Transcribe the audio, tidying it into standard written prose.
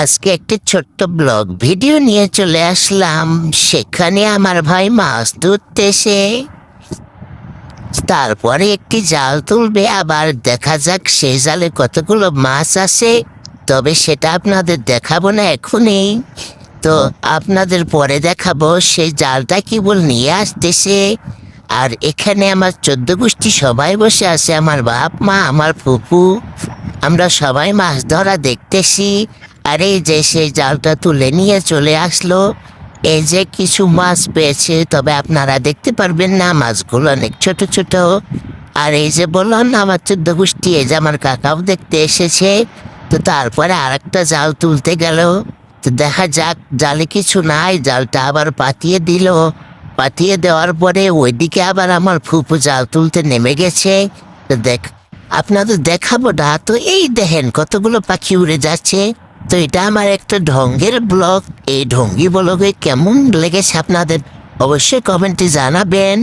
আজকে একটি ছোট্ট ব্লগ ভিডিও নিয়ে চলে আসলাম। সেখানে আমার ভাই মাছ ধরতে এসে তারপরে একটি জাল তুলবে, আবার দেখা যাক সেই জালে কতগুলো মাছ আছে। তবে সেটা আপনাদের দেখাবো না এখনই, তো আপনাদের পরে দেখাবো। সেই জালটা কেবল নিয়ে আসতেছে, আর এখানে আমার 14 গোষ্ঠী সবাই বসে আছে, আমার বাপ মা আমার ফুপু, আমরা সবাই মাছ ধরা দেখতেছি। আর এই যে সেই জালটা তুলে নিয়ে চলে আসলো, এই যে কিছু মাছ পেয়েছে, তবে আপনারা দেখতে পারবেন না, মাছগুলো অনেক ছোট ছোট। আর এই যে বললাম না আমার 14 গোষ্ঠী, এই যে আমার কাকাও দেখতে এসেছে। তো তারপরে আরেকটা জাল তুলতে গেল, তো দেখা যাক জালে কিছু নাই, জালটা আবার পাতিয়ে দিল। পাতিয়ে দেওয়ার পরে ওইদিকে আবার আমার ফুপু জাল তুলতে নেমে গেছে। তো আপনাদের দেখাবো না, তো এই দেখেন কতগুলো পাখি উড়ে যাচ্ছে। তো এটা আমার একটা ঢঙ্গের ব্লগ। এই ঢঙ্গি ব্লগে কেমন লেগেছে আপনাদের অবশ্যই কমেন্টে জানাবেন।